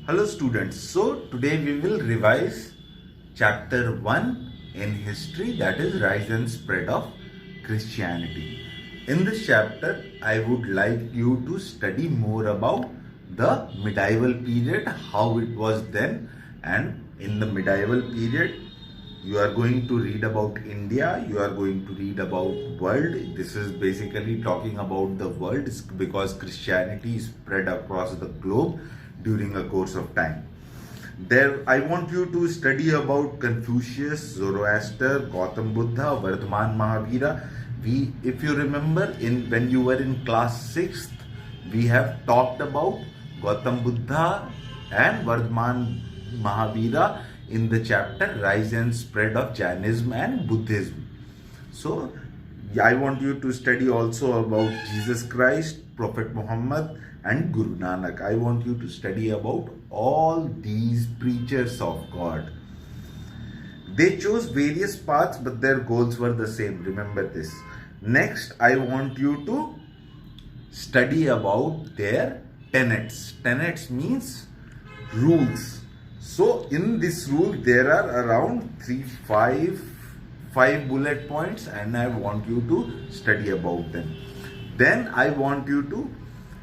Hello students, so today we will revise chapter 1 in history, that is rise and spread of Christianity. In this chapter, I would like you to study more about the medieval period, how it was then, and in the medieval period you are going to read about India, you are going to read about world. This is basically talking about the world because Christianity spread across the globe during a course of time. There, I want you to study about Confucius, Zoroaster, Gautam Buddha, Vardhaman Mahavira. If you remember, when you were in class 6th, we have talked about Gautam Buddha and Vardhaman Mahavira in the chapter Rise and Spread of Jainism and Buddhism. So, I want you to study also about Jesus Christ, Prophet Muhammad and Guru Nanak. I want you to study about all these preachers of God. They chose various paths, but their goals were the same. Remember this. Next, I want you to study about their tenets. Tenets means rules. So in this rule, there are around five bullet points, and I want you to study about them. Then I want you to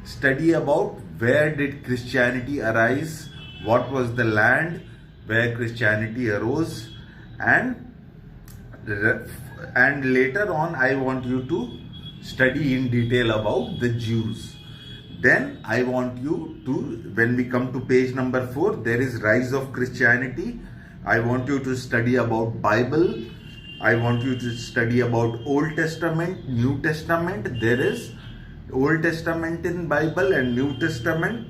study about where did Christianity arise, what was the land where Christianity arose, and later on I want you to study in detail about the Jews. Then I want you to, when we come to page number 4, there is rise of Christianity. I want you to study about Bible. I want you to study about Old Testament, New Testament. There is Old Testament in Bible and New Testament.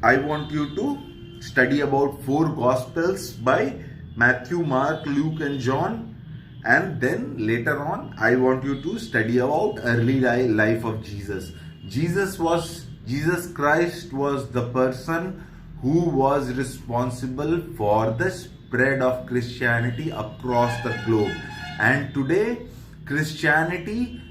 I want you to study about 4 Gospels by Matthew, Mark, Luke and John. And then later on, I want you to study about early life of Jesus. Jesus Christ was the person who was responsible for the spread of Christianity across the globe. And today, Christianity,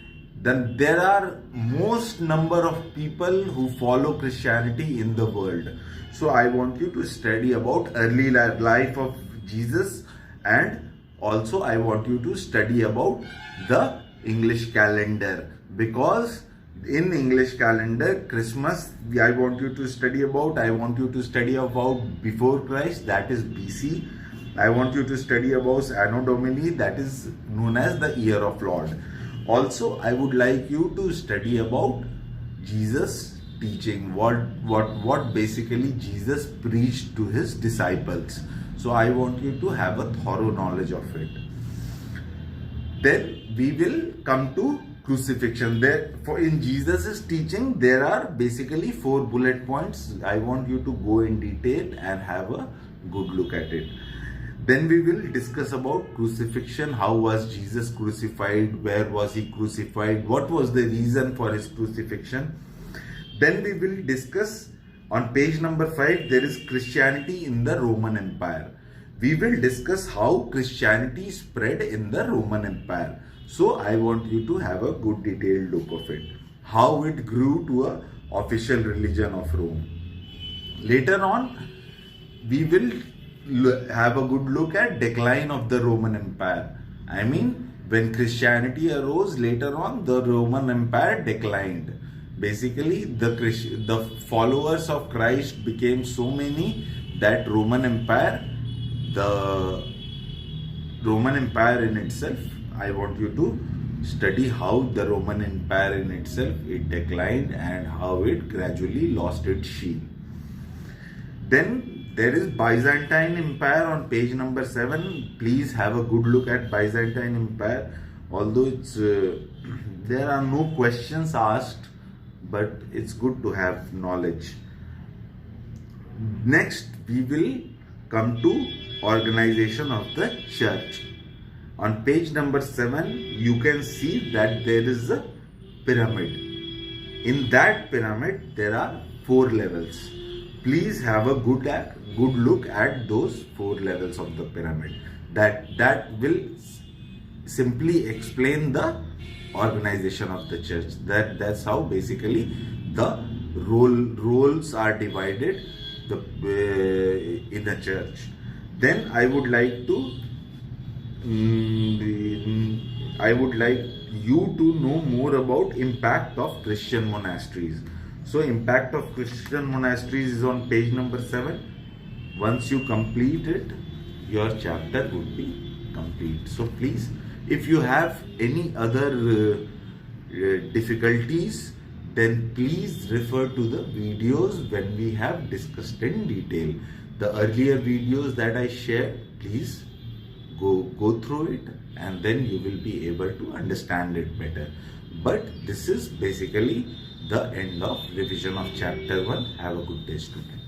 then there are most number of people who follow Christianity in the world. So I want you to study about early life of Jesus, and also I want you to study about the English calendar, because in English calendar, Christmas, I want you to study about before Christ, that is BC. I want you to study about Anno Domini, that is known as the year of Lord. Also, I would like you to study about Jesus teaching, what basically Jesus preached to his disciples. So I want you to have a thorough knowledge of it. Then we will come to crucifixion. In Jesus' teaching, there are basically 4 bullet points. I want you to go in detail and have a good look at it. Then we will discuss about crucifixion. How was Jesus crucified? Where was he crucified? What was the reason for his crucifixion? Then we will discuss on page number 5, there is Christianity in the Roman Empire. We will discuss how Christianity spread in the Roman Empire. So I want you to have a good detailed look of it. How it grew to an official religion of Rome. Later on, we will have a good look at decline of the Roman Empire. I mean, when Christianity arose, later on the Roman Empire declined. Basically, the followers of Christ became so many that the Roman Empire in itself, I want you to study how the Roman Empire in itself, it declined and how it gradually lost its sheen. Then there is Byzantine Empire on page number 7. Please have a good look at Byzantine Empire. Although there are no questions asked, but it's good to have knowledge. Next, we will come to organization of the church. On page number 7, you can see that there is a pyramid. In that pyramid, there are 4 levels. Please have a good look at those 4 levels of the pyramid. That will simply explain the organization of the church. That's how basically the roles are divided the in a church. Then I would like to I would like you to know more about impact of Christian monasteries. So impact of Christian monasteries is on page number 7. Once you complete it, your chapter would be complete. So please, if you have any other difficulties, then please refer to the videos when we have discussed in detail. The earlier videos that I shared, please go through it, and then you will be able to understand it better. But this is basically the end of revision of chapter 1. Have a good day, student.